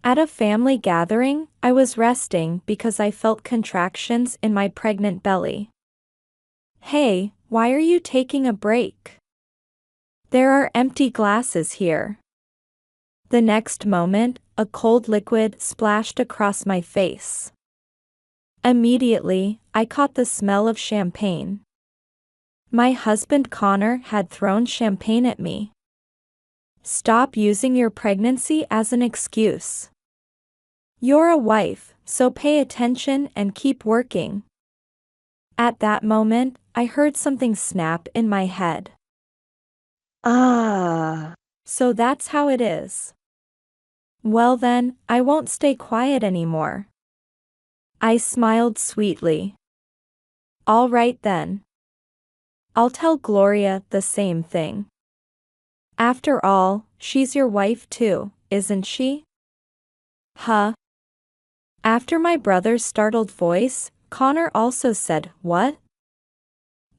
At a family gathering, I was resting because I felt contractions in my pregnant belly. Hey, why are you taking a break? There are empty glasses here. The next moment, a cold liquid splashed across my face. Immediately, I caught the smell of champagne. My husband Connor had thrown champagne at me. Stop using your pregnancy as an excuse. You're a wife, so pay attention and keep working. At that moment, I heard something snap in my head. So that's how it is. Well then, I won't stay quiet anymore. I smiled sweetly. All right then. I'll tell Gloria the same thing. After all, she's your wife too, isn't she? Huh? After my brother's startled voice, Connor also said, "What?"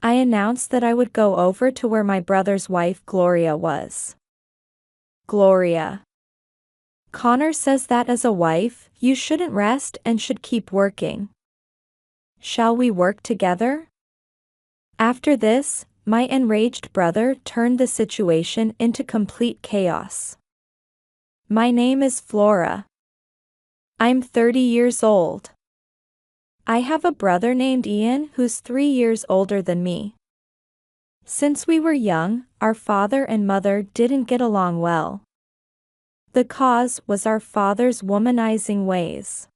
I announced that I would go over to where my brother's wife Gloria was. Gloria. Connor says that as a wife, you shouldn't rest and should keep working. Shall we work together? After this, my enraged brother turned the situation into complete chaos. My name is Flora. I'm 30 years old. I have a brother named Ian who's 3 years older than me. Since we were young, our father and mother didn't get along well. The cause was our father's womanizing ways.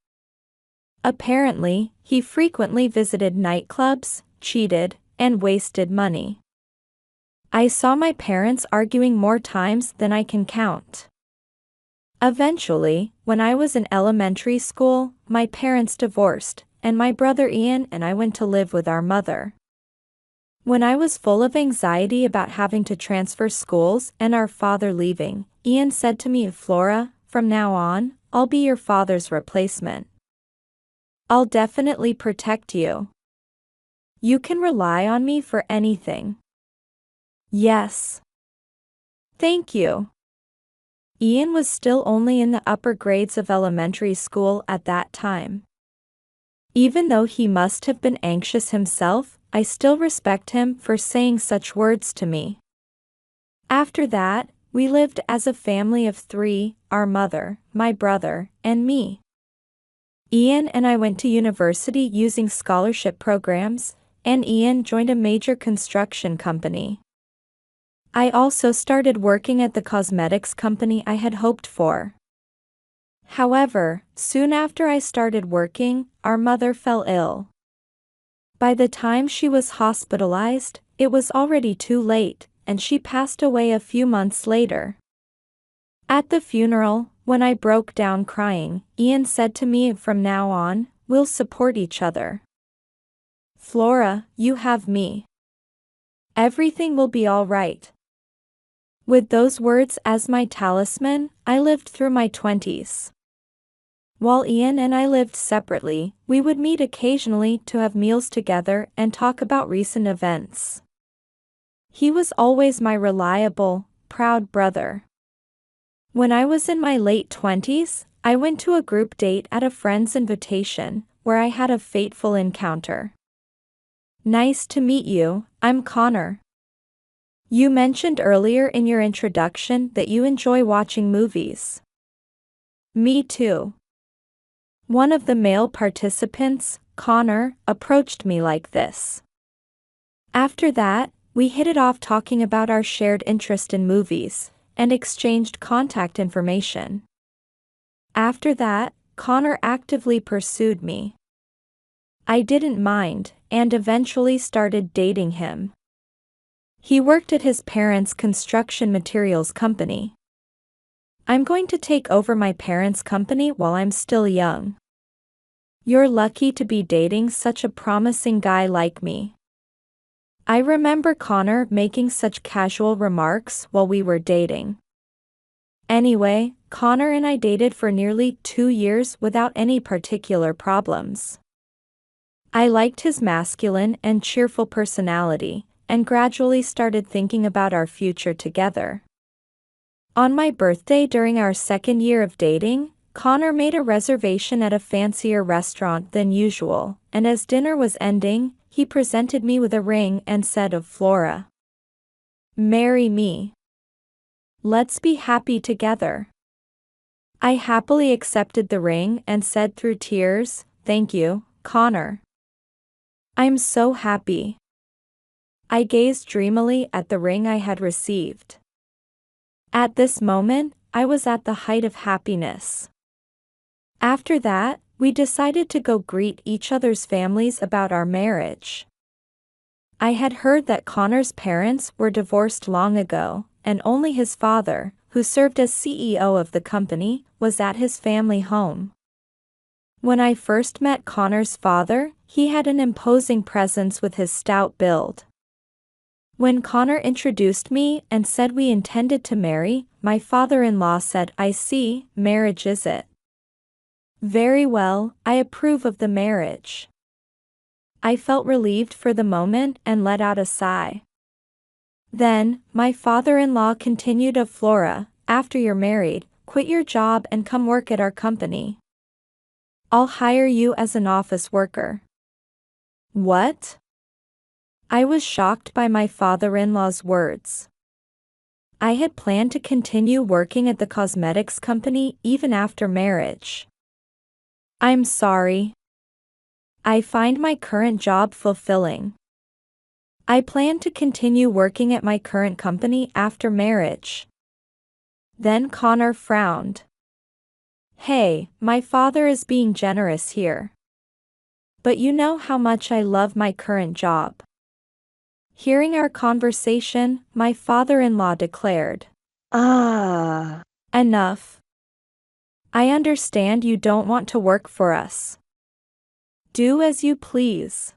Apparently, he frequently visited nightclubs, cheated, and wasted money. I saw my parents arguing more times than I can count. Eventually, when I was in elementary school, my parents divorced, and my brother Ian and I went to live with our mother. When I was full of anxiety about having to transfer schools and our father leaving, Ian said to me, "Flora, from now on, I'll be your father's replacement. I'll definitely protect you. You can rely on me for anything." Yes. Thank you. Ian was still only in the upper grades of elementary school at that time. Even though he must have been anxious himself, I still respect him for saying such words to me. After that, we lived as a family of 3, our mother, my brother, and me. Ian and I went to university using scholarship programs, and Ian joined a major construction company. I also started working at the cosmetics company I had hoped for. However, soon after I started working, our mother fell ill. By the time she was hospitalized, it was already too late, and she passed away a few months later. At the funeral, when I broke down crying, Ian said to me, "From now on, we'll support each other. Flora, you have me. Everything will be all right." With those words as my talisman, I lived through my 20s. While Ian and I lived separately, we would meet occasionally to have meals together and talk about recent events. He was always my reliable, proud brother. When I was in my late 20s, I went to a group date at a friend's invitation, where I had a fateful encounter. "Nice to meet you, I'm Connor. You mentioned earlier in your introduction that you enjoy watching movies." "Me too." One of the male participants, Connor, approached me like this. After that, we hit it off talking about our shared interest in movies, and exchanged contact information. After that, Connor actively pursued me. I didn't mind, and eventually started dating him. He worked at his parents' construction materials company. I'm going to take over my parents' company while I'm still young. You're lucky to be dating such a promising guy like me. I remember Connor making such casual remarks while we were dating. Anyway, Connor and I dated for nearly 2 years without any particular problems. I liked his masculine and cheerful personality, and gradually started thinking about our future together. On my birthday during our second year of dating, Connor made a reservation at a fancier restaurant than usual, and as dinner was ending, he presented me with a ring and said of Flora, "Marry me. Let's be happy together." I happily accepted the ring and said through tears, "Thank you, Connor. I'm so happy." I gazed dreamily at the ring I had received. At this moment, I was at the height of happiness. After that, we decided to go greet each other's families about our marriage. I had heard that Connor's parents were divorced long ago, and only his father, who served as CEO of the company, was at his family home. When I first met Connor's father, he had an imposing presence with his stout build. When Connor introduced me and said we intended to marry, my father-in-law said, "I see, marriage is it. Very well, I approve of the marriage." I felt relieved for the moment and let out a sigh. Then, my father-in-law continued of Flora, "After you're married, quit your job and come work at our company. I'll hire you as an office worker." What? I was shocked by my father-in-law's words. I had planned to continue working at the cosmetics company even after marriage. "I'm sorry. I find my current job fulfilling. I plan to continue working at my current company after marriage." Then Connor frowned. "Hey, my father is being generous here. But you know how much I love my current job." Hearing our conversation, my father-in-law declared, Enough. I understand you don't want to work for us. Do as you please."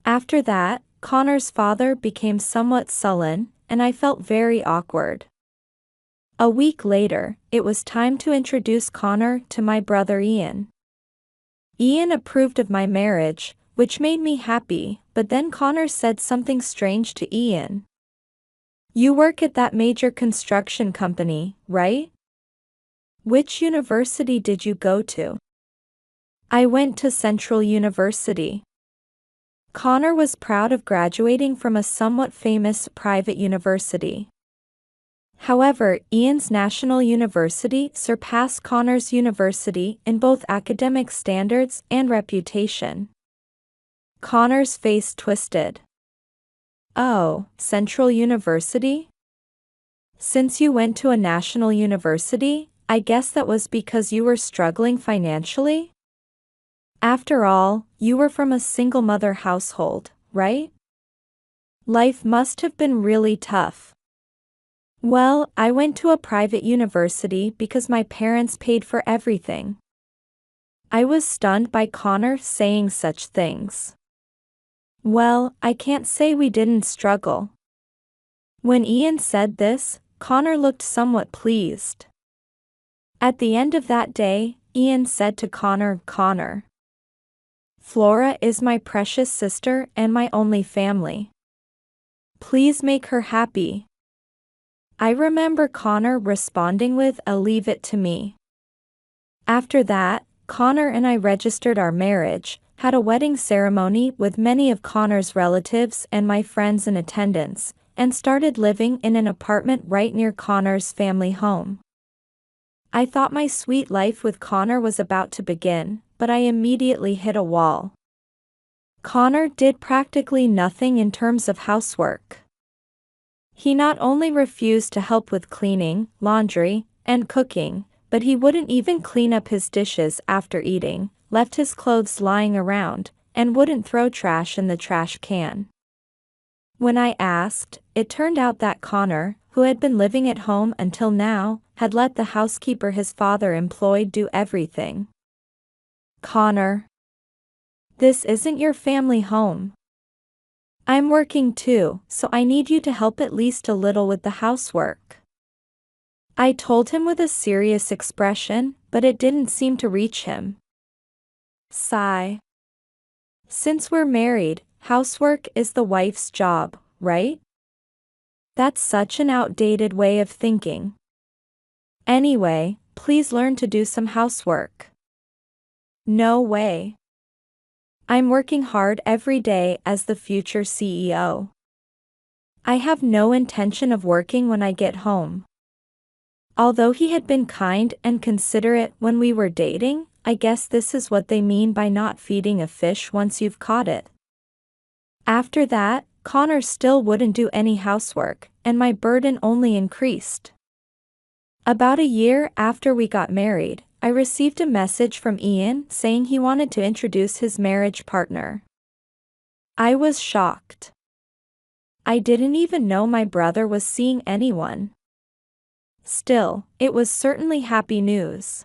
After that, Connor's father became somewhat sullen, and I felt very awkward. A week later, it was time to introduce Connor to my brother Ian. Ian approved of my marriage, which made me happy, but then Connor said something strange to Ian. "You work at that major construction company, right? Which university did you go to?" "I went to Central University." Connor was proud of graduating from a somewhat famous private university. However, Ian's national university surpassed Connor's university in both academic standards and reputation. Connor's face twisted. "Oh, Central University? Since you went to a national university, I guess that was because you were struggling financially? After all, you were from a single-mother household, right? Life must have been really tough." "Well, I went to a private university because my parents paid for everything." I was stunned by Connor saying such things. "Well, I can't say we didn't struggle." When Ian said this, Connor looked somewhat pleased. At the end of that day, Ian said to Connor, "Connor, Flora is my precious sister and my only family. Please make her happy." I remember Connor responding with, "Leave it to me." After that, Connor and I registered our marriage, had a wedding ceremony with many of Connor's relatives and my friends in attendance, and started living in an apartment right near Connor's family home. I thought my sweet life with Connor was about to begin, but I immediately hit a wall. Connor did practically nothing in terms of housework. He not only refused to help with cleaning, laundry, and cooking, but he wouldn't even clean up his dishes after eating, left his clothes lying around, and wouldn't throw trash in the trash can. When I asked, it turned out that Connor, who had been living at home until now, had let the housekeeper his father employed do everything. "Connor, this isn't your family home. I'm working too, so I need you to help at least a little with the housework." I told him with a serious expression, but it didn't seem to reach him. Sigh. "Since we're married, housework is the wife's job, right? That's such an outdated way of thinking. Anyway, please learn to do some housework. No way. I'm working hard every day as the future CEO. I have no intention of working when I get home. Although he had been kind and considerate when we were dating, I guess this is what they mean by not feeding a fish once you've caught it. After that, Connor still wouldn't do any housework, and my burden only increased. About a year after we got married, I received a message from Ian saying he wanted to introduce his marriage partner. I was shocked. I didn't even know my brother was seeing anyone. Still, it was certainly happy news.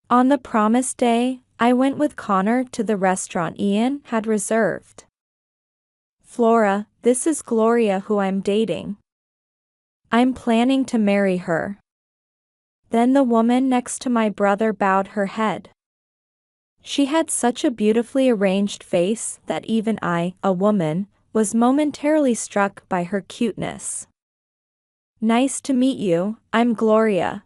On the promised day, I went with Connor to the restaurant Ian had reserved. Flora, this is Gloria who I'm dating. I'm planning to marry her. Then the woman next to my brother bowed her head. She had such a beautifully arranged face that even I, a woman, was momentarily struck by her cuteness. Nice to meet you, I'm Gloria.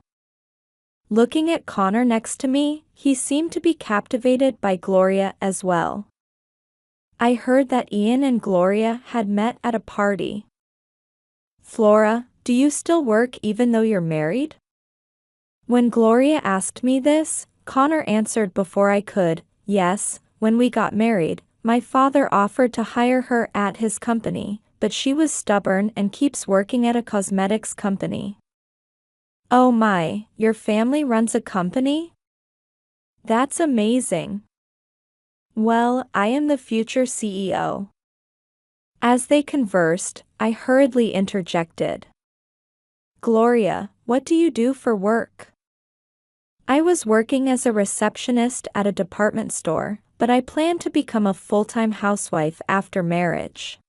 Looking at Connor next to me, he seemed to be captivated by Gloria as well. I heard that Ian and Gloria had met at a party. Flora, do you still work even though you're married? When Gloria asked me this, Connor answered before I could, yes, when we got married, my father offered to hire her at his company, but she was stubborn and keeps working at a cosmetics company. Oh my, your family runs a company? That's amazing. Well, I am the future CEO. As they conversed, I hurriedly interjected. Gloria, what do you do for work? I was working as a receptionist at a department store, but I plan to become a full-time housewife after marriage.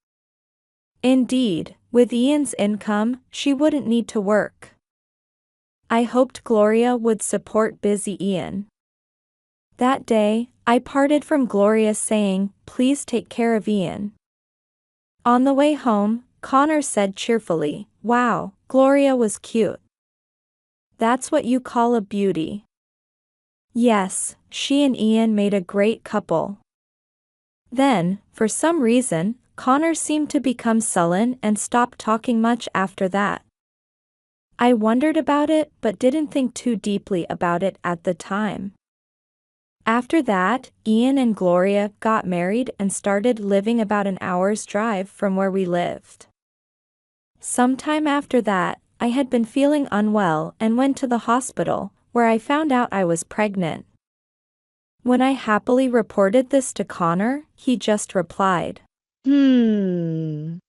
Indeed, with Ian's income, she wouldn't need to work. I hoped Gloria would support busy Ian. That day, I parted from Gloria saying, please take care of Ian. On the way home, Connor said cheerfully, wow, Gloria was cute. That's what you call a beauty. Yes, she and Ian made a great couple. Then, for some reason, Connor seemed to become sullen and stopped talking much after that. I wondered about it but didn't think too deeply about it at the time. After that, Ian and Gloria got married and started living about an hour's drive from where we lived. Sometime after that, I had been feeling unwell and went to the hospital, where I found out I was pregnant. When I happily reported this to Connor, he just replied, Feeling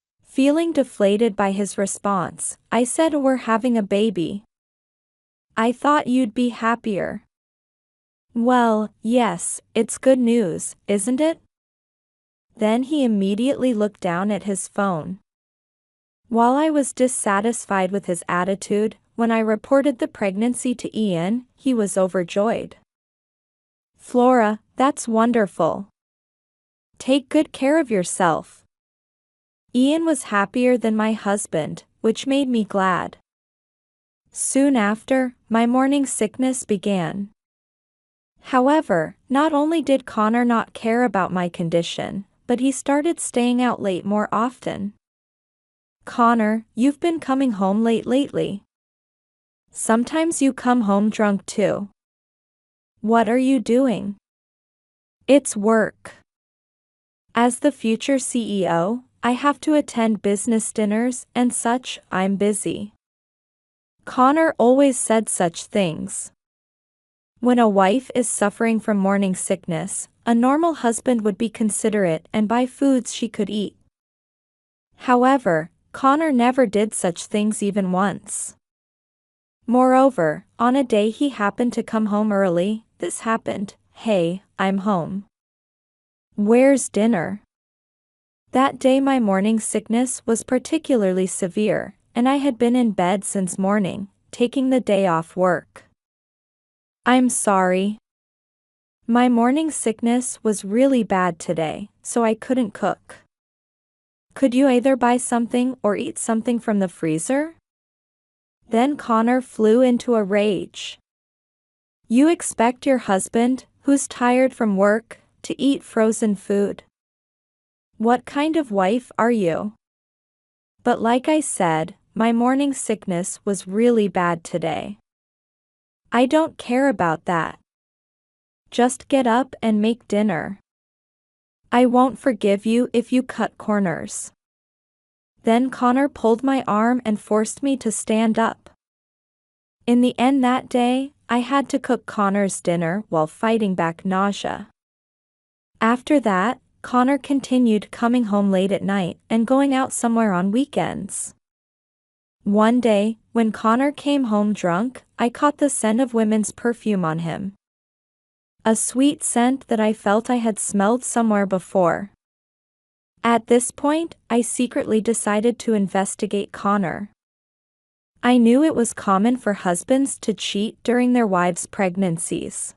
deflated by his response, I said we're having a baby. I thought you'd be happier. Well, yes, it's good news, isn't it? Then he immediately looked down at his phone. While I was dissatisfied with his attitude, when I reported the pregnancy to Ian, he was overjoyed. Flora, that's wonderful. Take good care of yourself. Ian was happier than my husband, which made me glad. Soon after, my morning sickness began. However, not only did Connor not care about my condition, but he started staying out late more often. Connor, you've been coming home late lately. Sometimes you come home drunk too. What are you doing? It's work. As the future CEO, I have to attend business dinners and such, I'm busy. Connor always said such things. When a wife is suffering from morning sickness, a normal husband would be considerate and buy foods she could eat. However, Connor never did such things even once. Moreover, on a day he happened to come home early, this happened, hey, I'm home. Where's dinner? That day my morning sickness was particularly severe, and I had been in bed since morning, taking the day off work. I'm sorry. My morning sickness was really bad today, so I couldn't cook. Could you either buy something or eat something from the freezer? Then Connor flew into a rage. You expect your husband, who's tired from work, to eat frozen food. What kind of wife are you? But like I said, my morning sickness was really bad today. I don't care about that. Just get up and make dinner. I won't forgive you if you cut corners. Then Connor pulled my arm and forced me to stand up. In the end that day, I had to cook Connor's dinner while fighting back nausea. After that, Connor continued coming home late at night and going out somewhere on weekends. One day, when Connor came home drunk, I caught the scent of women's perfume on him. A sweet scent that I felt I had smelled somewhere before. At this point, I secretly decided to investigate Connor. I knew it was common for husbands to cheat during their wives' pregnancies.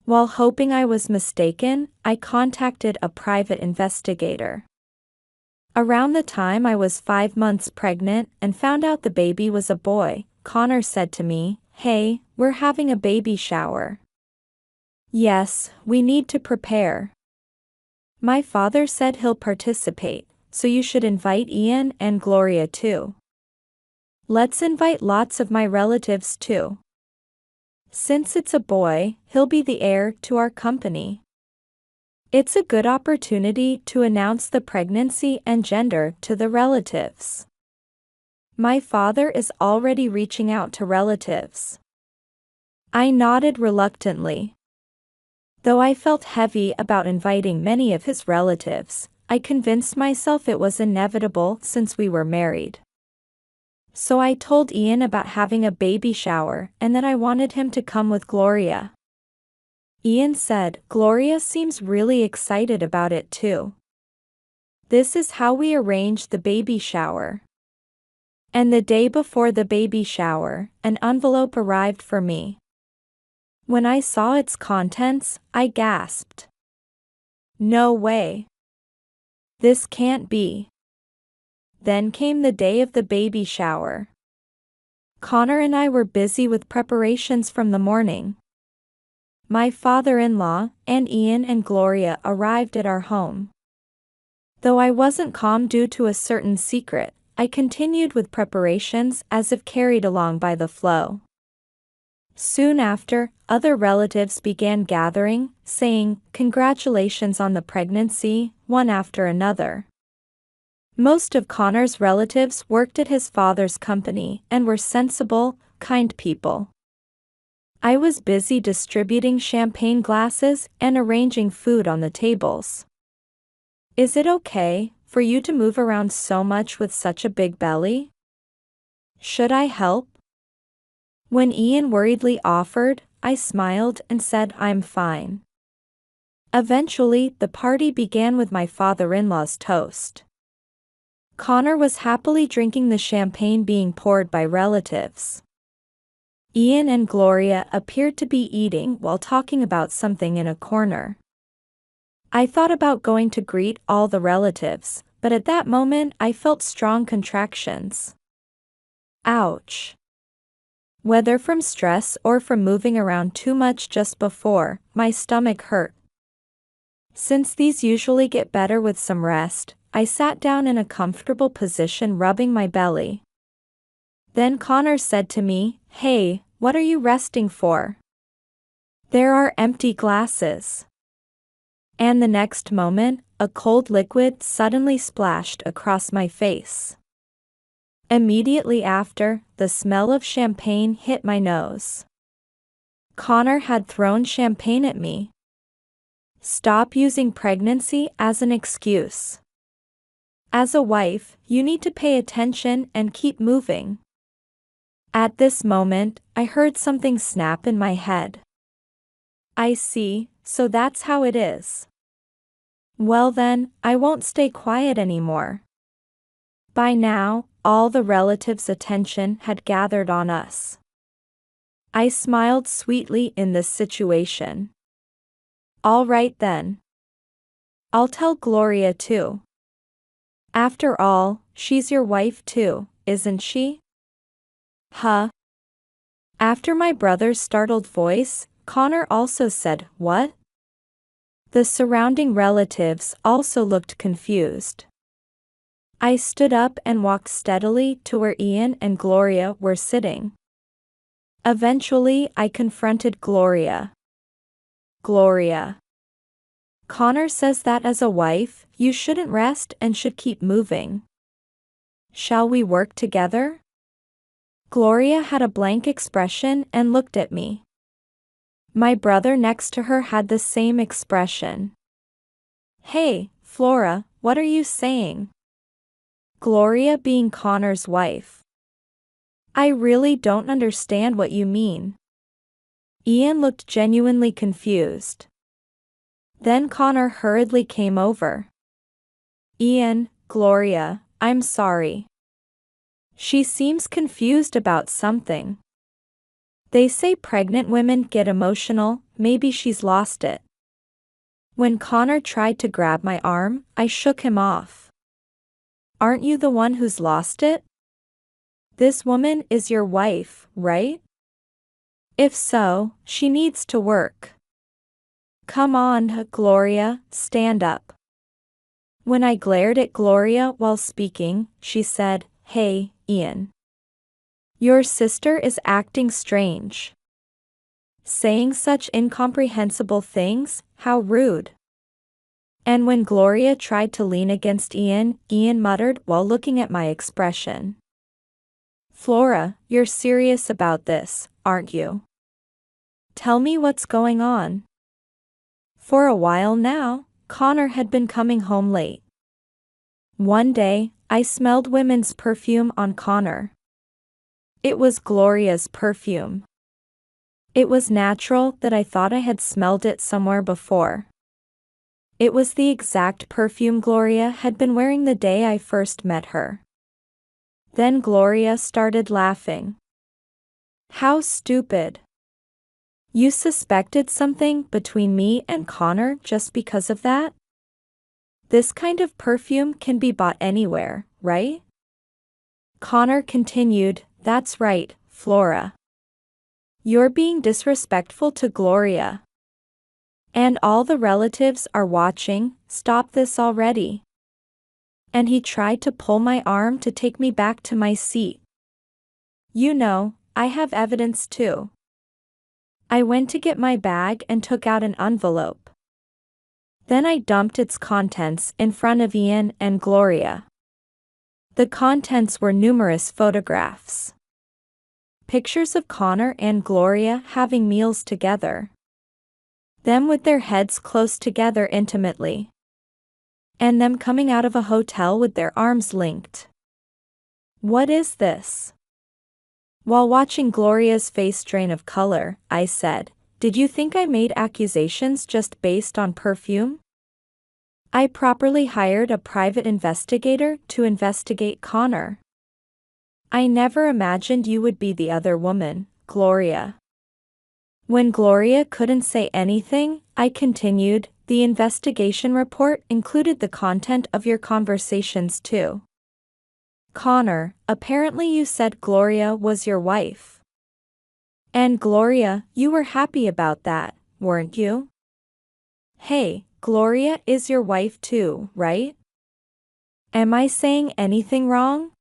While hoping I was mistaken, I contacted a private investigator. Around the time I was 5 months pregnant and found out the baby was a boy, Connor said to me, "Hey, we're having a baby shower. Yes, we need to prepare. My father said he'll participate, so you should invite Ian and Gloria too. Let's invite lots of my relatives too. Since it's a boy, he'll be the heir to our company. It's a good opportunity to announce the pregnancy and gender to the relatives." My father is already reaching out to relatives. I nodded reluctantly. Though I felt heavy about inviting many of his relatives, I convinced myself it was inevitable since we were married. So I told Ian about having a baby shower and that I wanted him to come with Gloria. Ian said, "Gloria seems really excited about it too." This is how we arranged the baby shower. And the day before the baby shower, an envelope arrived for me. When I saw its contents, I gasped. No way. This can't be. Then came the day of the baby shower. Connor and I were busy with preparations from the morning. My father-in-law and Ian and Gloria arrived at our home. Though I wasn't calm due to a certain secret, I continued with preparations as if carried along by the flow. Soon after, other relatives began gathering, saying, "Congratulations on the pregnancy," one after another. Most of Connor's relatives worked at his father's company and were sensible, kind people. I was busy distributing champagne glasses and arranging food on the tables. "Is it okay for you to move around so much with such a big belly? Should I help?" When Ian worriedly offered, I smiled and said I'm fine. Eventually, the party began with my father-in-law's toast. Connor was happily drinking the champagne being poured by relatives. Ian and Gloria appeared to be eating while talking about something in a corner. I thought about going to greet all the relatives, but at that moment I felt strong contractions. Ouch. Whether from stress or from moving around too much just before, my stomach hurt. Since these usually get better with some rest, I sat down in a comfortable position rubbing my belly. Then Connor said to me, "Hey, what are you resting for? There are empty glasses." And the next moment, a cold liquid suddenly splashed across my face. Immediately after, the smell of champagne hit my nose. Connor had thrown champagne at me. Stop using pregnancy as an excuse. As a wife, you need to pay attention and keep moving. At this moment, I heard something snap in my head. I see, so that's how it is. Well then, I won't stay quiet anymore. By now, all the relatives' attention had gathered on us. I smiled sweetly in this situation. All right then. I'll tell Gloria too. After all, she's your wife too, isn't she? Huh? After my brother's startled voice, Connor also said, "What?" The surrounding relatives also looked confused. I stood up and walked steadily to where Ian and Gloria were sitting. Eventually, I confronted Gloria. "Gloria, Connor says that as a wife, you shouldn't rest and should keep moving. Shall we work together?" Gloria had a blank expression and looked at me. My brother next to her had the same expression. "Hey, Flora, what are you saying?" Gloria being Connor's wife. "I really don't understand what you mean." Ian looked genuinely confused. Then Connor hurriedly came over. "Ian, Gloria, I'm sorry. She seems confused about something. They say pregnant women get emotional, maybe she's lost it." When Connor tried to grab my arm, I shook him off. "Aren't you the one who's lost it? This woman is your wife, right? If so, she needs to work. Come on, Gloria, stand up." When I glared at Gloria while speaking, she said, "Hey, Ian. Your sister is acting strange. Saying such incomprehensible things, how rude." And when Gloria tried to lean against Ian, Ian muttered while looking at my expression. "Flora, you're serious about this, aren't you? Tell me what's going on." For a while now, Connor had been coming home late. One day, I smelled women's perfume on Connor. It was Gloria's perfume. It was natural that I thought I had smelled it somewhere before. It was the exact perfume Gloria had been wearing the day I first met her. Then Gloria started laughing. "How stupid. You suspected something between me and Connor just because of that? This kind of perfume can be bought anywhere, right?" Connor continued, "That's right, Flora. You're being disrespectful to Gloria. And all the relatives are watching, stop this already." And he tried to pull my arm to take me back to my seat. "You know, I have evidence too." I went to get my bag and took out an envelope. Then I dumped its contents in front of Ian and Gloria. The contents were numerous photographs. Pictures of Connor and Gloria having meals together. Them with their heads close together intimately. And them coming out of a hotel with their arms linked. What is this? While watching Gloria's face drain of color, I said, "Did you think I made accusations just based on perfume? I properly hired a private investigator to investigate Connor. I never imagined you would be the other woman, Gloria." When Gloria couldn't say anything, I continued, "The investigation report included the content of your conversations too. Connor, apparently you said Gloria was your wife. And Gloria, you were happy about that, weren't you? Hey, Gloria is your wife too, right? Am I saying anything wrong?"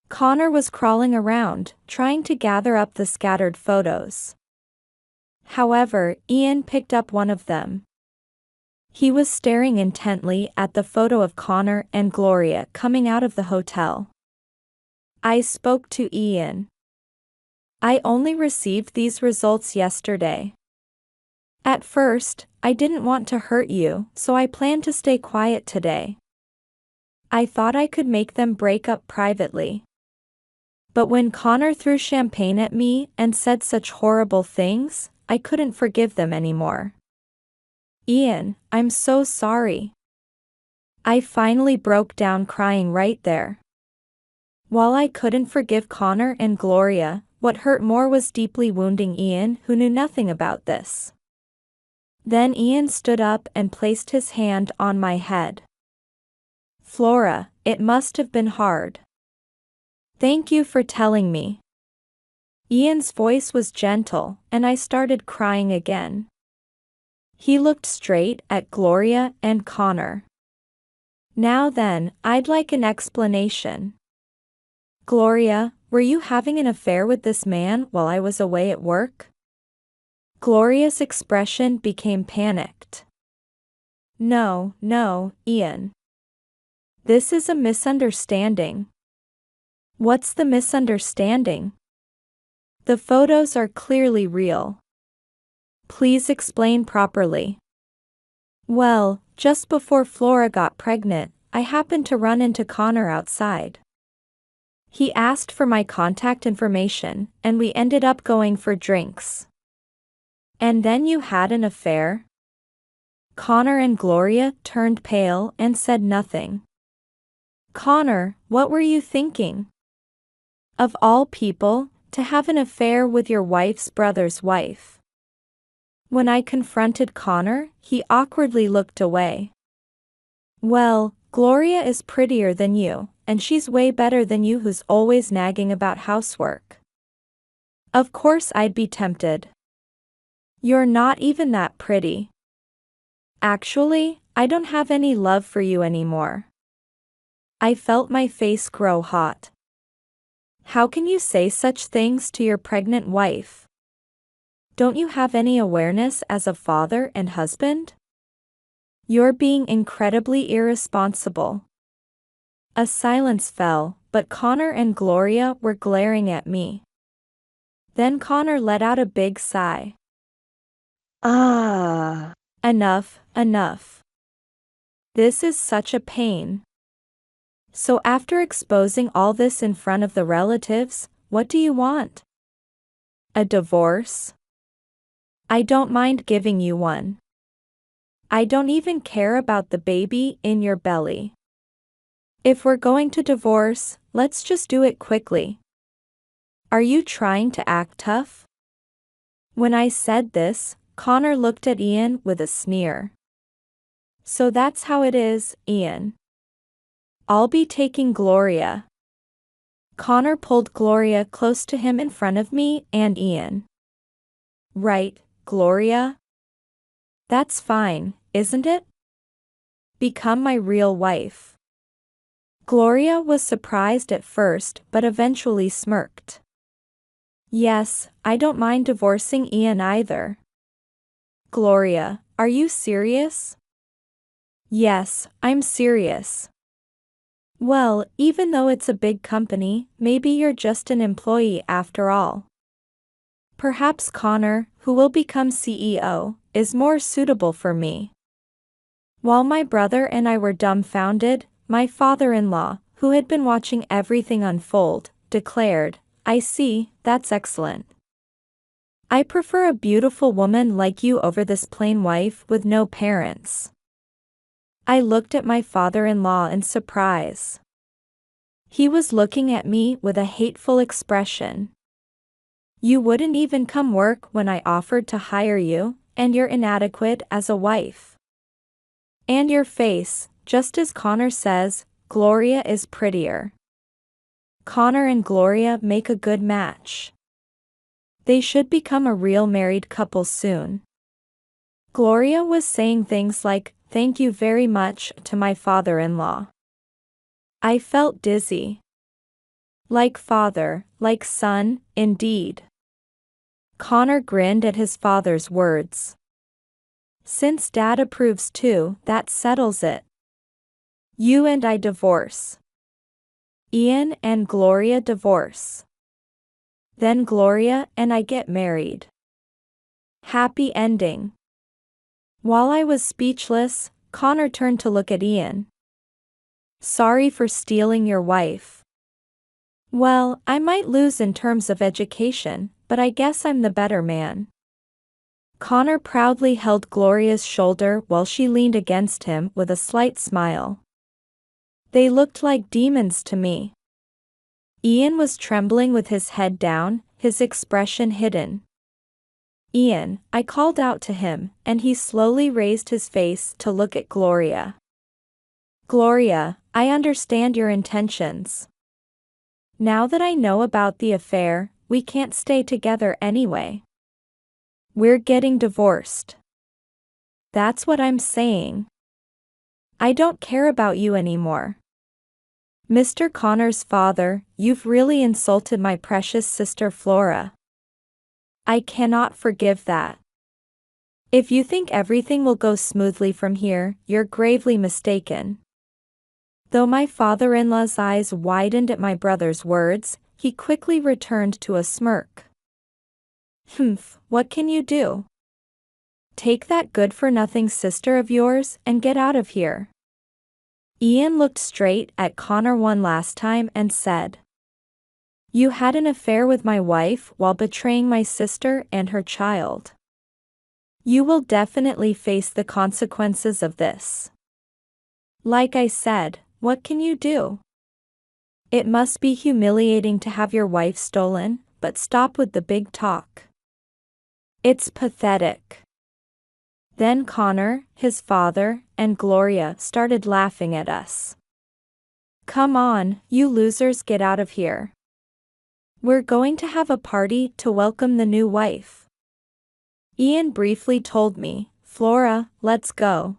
Connor was crawling around, trying to gather up the scattered photos. However, Ian picked up one of them. He was staring intently at the photo of Connor and Gloria coming out of the hotel. I spoke to Ian. "I only received these results yesterday. At first, I didn't want to hurt you, so I planned to stay quiet today. I thought I could make them break up privately. But when Connor threw champagne at me and said such horrible things, I couldn't forgive them anymore. Ian, I'm so sorry." I finally broke down crying right there. While I couldn't forgive Connor and Gloria, what hurt more was deeply wounding Ian, who knew nothing about this. Then Ian stood up and placed his hand on my head. "Flora, it must have been hard. Thank you for telling me. Ian's voice was gentle, and I started crying again. He looked straight at Gloria and Connor. Now then, I'd like an explanation. Gloria, were you having an affair with this man while I was away at work? Gloria's expression became panicked. No, Ian. This is a misunderstanding. What's the misunderstanding? The photos are clearly real. Please explain properly. Well, just before Flora got pregnant, I happened to run into Connor outside. He asked for my contact information, and we ended up going for drinks. And then you had an affair? Connor and Gloria turned pale and said nothing. Connor, what were you thinking? Of all people, to have an affair with your wife's brother's wife. When I confronted Connor, he awkwardly looked away. Well, Gloria is prettier than you, and she's way better than you who's always nagging about housework. Of course I'd be tempted. You're not even that pretty. Actually, I don't have any love for you anymore. I felt my face grow hot. How can you say such things to your pregnant wife? Don't you have any awareness as a father and husband? You're being incredibly irresponsible. A silence fell, but Connor and Gloria were glaring at me. Then Connor let out a big sigh. Ah. Enough. This is such a pain. So after exposing all this in front of the relatives, what do you want? A divorce? I don't mind giving you one. I don't even care about the baby in your belly. If we're going to divorce, let's just do it quickly. Are you trying to act tough? When I said this, Connor looked at Ian with a sneer. So that's how it is, Ian. I'll be taking Gloria. Connor pulled Gloria close to him in front of me and Ian. Right, Gloria? That's fine, isn't it? Become my real wife. Gloria was surprised at first but eventually smirked. Yes, I don't mind divorcing Ian either. Gloria, are you serious? Yes, I'm serious. Well, even though it's a big company, maybe you're just an employee after all. Perhaps Connor, who will become CEO, is more suitable for me. While my brother and I were dumbfounded, my father-in-law, who had been watching everything unfold, declared, I see, that's excellent. I prefer a beautiful woman like you over this plain wife with no parents. I looked at my father-in-law in surprise. He was looking at me with a hateful expression. You wouldn't even come work when I offered to hire you, and you're inadequate as a wife. And your face, just as Connor says, Gloria is prettier. Connor and Gloria make a good match. They should become a real married couple soon. Gloria was saying things like, thank you very much to my father-in-law. I felt dizzy. Like father, like son, indeed. Connor grinned at his father's words. Since Dad approves too, that settles it. You and I divorce. Ian and Gloria divorce. Then Gloria and I get married. Happy ending. While I was speechless, Connor turned to look at Ian. Sorry for stealing your wife. Well, I might lose in terms of education, but I guess I'm the better man. Connor proudly held Gloria's shoulder while she leaned against him with a slight smile. They looked like demons to me. Ian was trembling with his head down, his expression hidden. Ian, I called out to him, and he slowly raised his face to look at Gloria. Gloria, I understand your intentions. Now that I know about the affair, we can't stay together anyway. We're getting divorced. That's what I'm saying. I don't care about you anymore. Mr. Connor's father, you've really insulted my precious sister Flora. I cannot forgive that. If you think everything will go smoothly from here, you're gravely mistaken. Though my father-in-law's eyes widened at my brother's words, he quickly returned to a smirk. Humph, what can you do? Take that good-for-nothing sister of yours and get out of here. Ian looked straight at Connor one last time and said, You had an affair with my wife while betraying my sister and her child. You will definitely face the consequences of this. Like I said, what can you do? It must be humiliating to have your wife stolen, but stop with the big talk. It's pathetic. Then Connor, his father, and Gloria started laughing at us. Come on, you losers, get out of here. We're going to have a party to welcome the new wife. Ian briefly told me, Flora, let's go.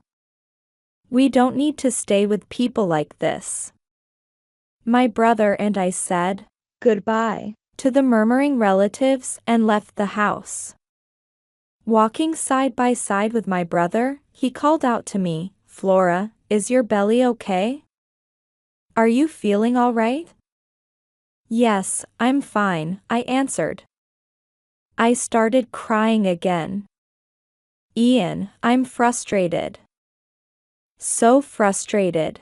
We don't need to stay with people like this. My brother and I said goodbye to the murmuring relatives and left the house. Walking side by side with my brother, he called out to me, Flora, is your belly okay? Are you feeling all right? Yes, I'm fine, I answered. I started crying again. Ian, I'm frustrated. So frustrated.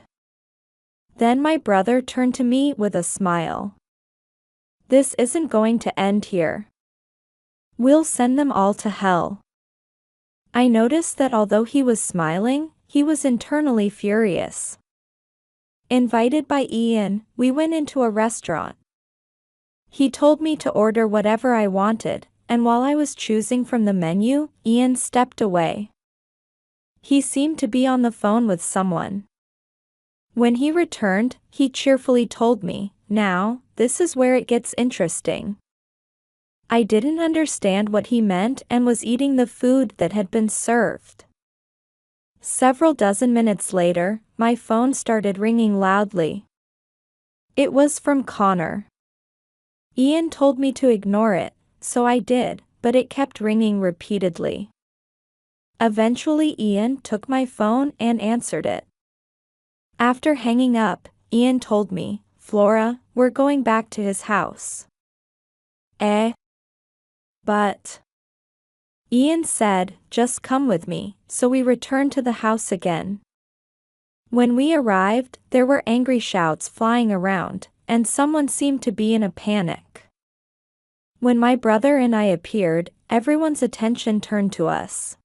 Then my brother turned to me with a smile. This isn't going to end here. We'll send them all to hell. I noticed that although he was smiling, he was internally furious. Invited by Ian, we went into a restaurant. He told me to order whatever I wanted, and while I was choosing from the menu, Ian stepped away. He seemed to be on the phone with someone. When he returned, he cheerfully told me, Now, this is where it gets interesting. I didn't understand what he meant and was eating the food that had been served. Several dozen minutes later, my phone started ringing loudly. It was from Connor. Ian told me to ignore it, so I did, but it kept ringing repeatedly. Eventually Ian took my phone and answered it. After hanging up, Ian told me, Flora, we're going back to his house. But Ian said, just come with me, so we returned to the house again. When we arrived, there were angry shouts flying around, and someone seemed to be in a panic. When my brother and I appeared, everyone's attention turned to us.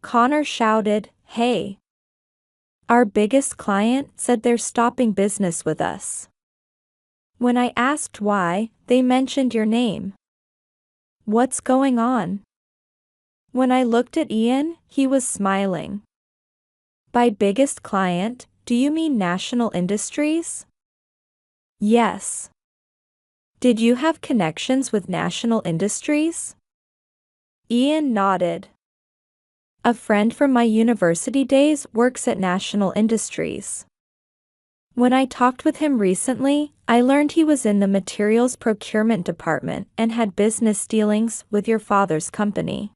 Connor shouted, Hey! Our biggest client said they're stopping business with us. When I asked why, they mentioned your name. What's going on? When I looked at Ian, he was smiling. By biggest client, do you mean National Industries? Yes. Did you have connections with National Industries? Ian nodded. A friend from my university days works at National Industries. When I talked with him recently, I learned he was in the materials procurement department and had business dealings with your father's company.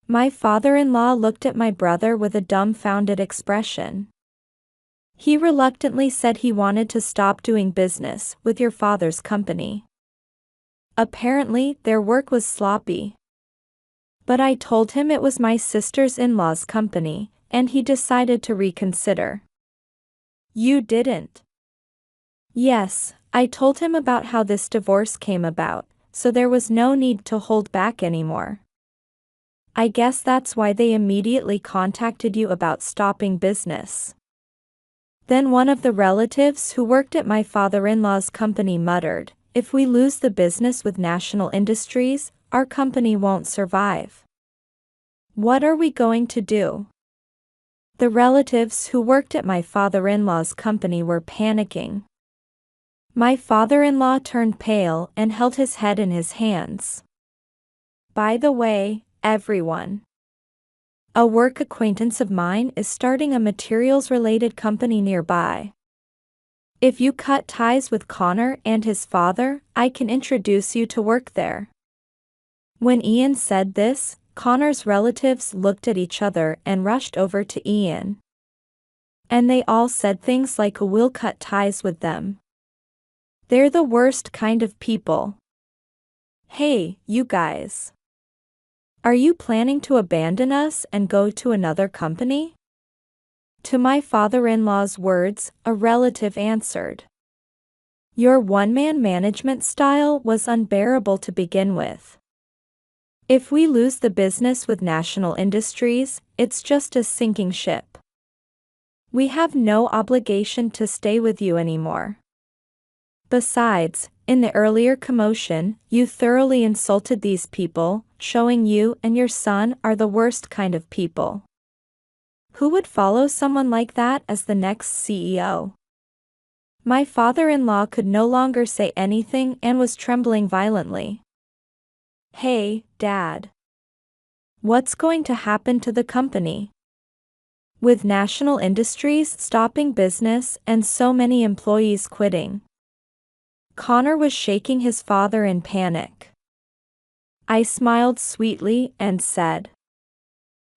My father-in-law looked at my brother with a dumbfounded expression. He reluctantly said he wanted to stop doing business with your father's company. Apparently, their work was sloppy. But I told him it was my sister's in-law's company, and he decided to reconsider. You didn't. Yes, I told him about how this divorce came about, so there was no need to hold back anymore. I guess that's why they immediately contacted you about stopping business. Then one of the relatives who worked at my father-in-law's company muttered, If we lose the business with National Industries, our company won't survive. What are we going to do? The relatives who worked at my father-in-law's company were panicking. My father-in-law turned pale and held his head in his hands. By the way, everyone. A work acquaintance of mine is starting a materials-related company nearby. If you cut ties with Connor and his father, I can introduce you to work there. When Ian said this, Connor's relatives looked at each other and rushed over to Ian. And they all said things like we'll cut ties with them. They're the worst kind of people. Hey, you guys. Are you planning to abandon us and go to another company? To my father-in-law's words, a relative answered. Your one-man management style was unbearable to begin with. If we lose the business with National Industries, it's just a sinking ship. We have no obligation to stay with you anymore. Besides, in the earlier commotion, you thoroughly insulted these people, showing you and your son are the worst kind of people. Who would follow someone like that as the next CEO? My father-in-law could no longer say anything and was trembling violently. Hey, Dad. What's going to happen to the company? With National Industries stopping business and so many employees quitting. Connor was shaking his father in panic. I smiled sweetly and said,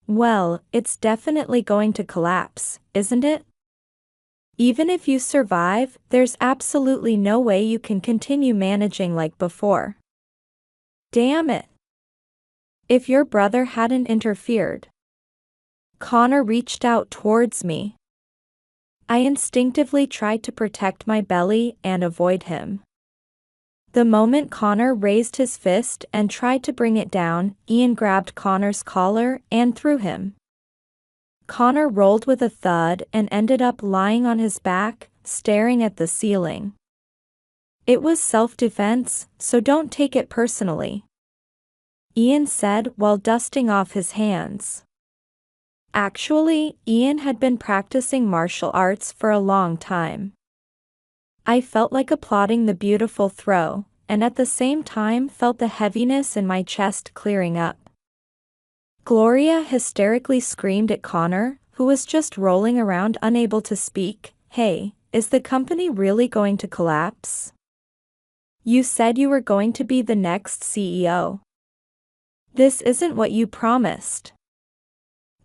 well, it's definitely going to collapse, isn't it? Even if you survive, there's absolutely no way you can continue managing like before. Damn it. If your brother hadn't interfered. Connor reached out towards me. I instinctively tried to protect my belly and avoid him. The moment Connor raised his fist and tried to bring it down, Ian grabbed Connor's collar and threw him. Connor rolled with a thud and ended up lying on his back, staring at the ceiling. It was self-defense, so don't take it personally, Ian said while dusting off his hands. Actually, Ian had been practicing martial arts for a long time. I felt like applauding the beautiful throw, and at the same time felt the heaviness in my chest clearing up. Gloria hysterically screamed at Connor, who was just rolling around unable to speak, Hey, is the company really going to collapse? You said you were going to be the next CEO. This isn't what you promised.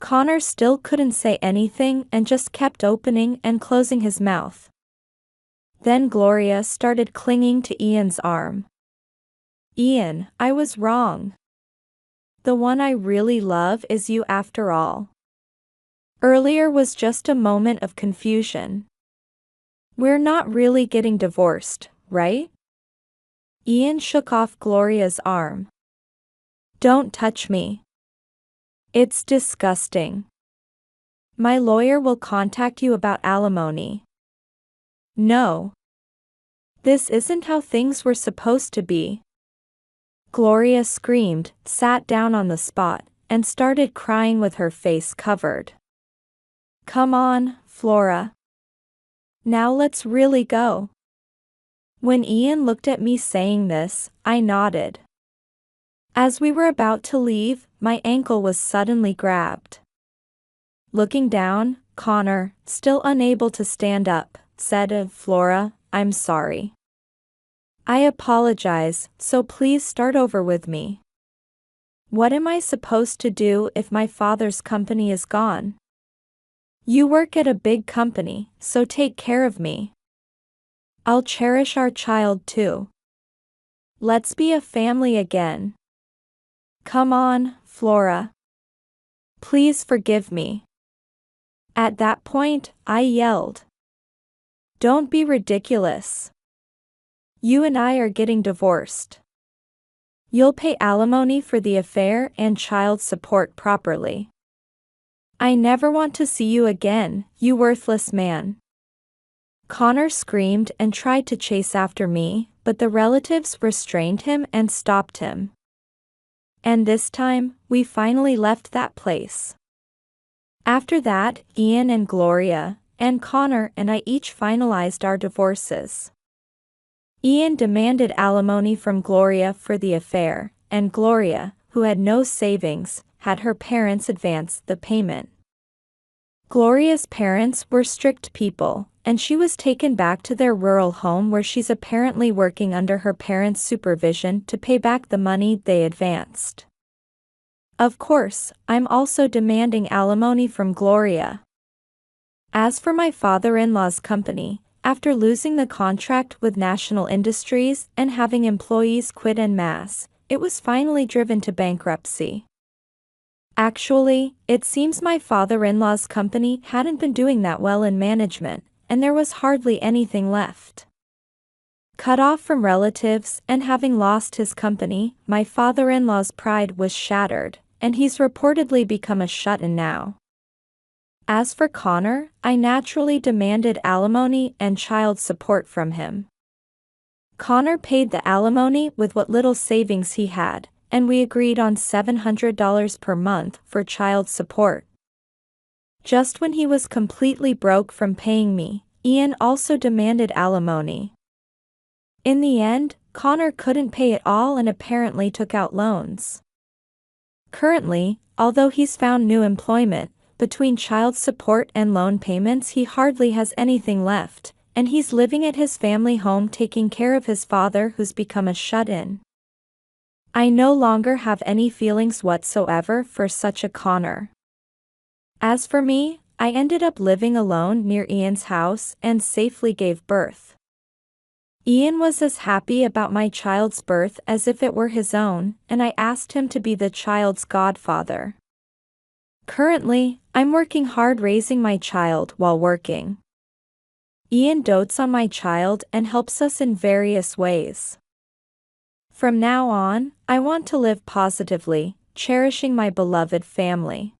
Connor still couldn't say anything and just kept opening and closing his mouth. Then Gloria started clinging to Ian's arm. Ian, I was wrong. The one I really love is you after all. Earlier was just a moment of confusion. We're not really getting divorced, right? Ian shook off Gloria's arm. Don't touch me. It's disgusting. My lawyer will contact you about alimony. No. This isn't how things were supposed to be. Gloria screamed, sat down on the spot, and started crying with her face covered. Come on, Flora. Now let's really go. When Ian looked at me saying this, I nodded. As we were about to leave, my ankle was suddenly grabbed. Looking down, Connor, still unable to stand up, said, Flora, I'm sorry. I apologize, so please start over with me. What am I supposed to do if my father's company is gone? You work at a big company, so take care of me. I'll cherish our child too. Let's be a family again. Come on, Flora. Please forgive me. At that point, I yelled. Don't be ridiculous. You and I are getting divorced. You'll pay alimony for the affair and child support properly. I never want to see you again, you worthless man. Connor screamed and tried to chase after me, but the relatives restrained him and stopped him. And this time, we finally left that place. After that, Ian and Gloria, and Connor and I each finalized our divorces. Ian demanded alimony from Gloria for the affair, and Gloria, who had no savings, had her parents advance the payment. Gloria's parents were strict people, and she was taken back to their rural home where she's apparently working under her parents' supervision to pay back the money they advanced. Of course, I'm also demanding alimony from Gloria. As for my father-in-law's company, after losing the contract with National Industries and having employees quit en masse, it was finally driven to bankruptcy. Actually, it seems my father-in-law's company hadn't been doing that well in management, and there was hardly anything left. Cut off from relatives and having lost his company, my father-in-law's pride was shattered, and he's reportedly become a shut-in now. As for Connor, I naturally demanded alimony and child support from him. Connor paid the alimony with what little savings he had, and we agreed on $700 per month for child support. Just when he was completely broke from paying me, Ian also demanded alimony. In the end, Connor couldn't pay it all and apparently took out loans. Currently, although he's found new employment, between child support and loan payments he hardly has anything left, and he's living at his family home taking care of his father who's become a shut-in. I no longer have any feelings whatsoever for such a Connor. As for me, I ended up living alone near Ian's house and safely gave birth. Ian was as happy about my child's birth as if it were his own, and I asked him to be the child's godfather. Currently, I'm working hard raising my child while working. Ian dotes on my child and helps us in various ways. From now on, I want to live positively, cherishing my beloved family.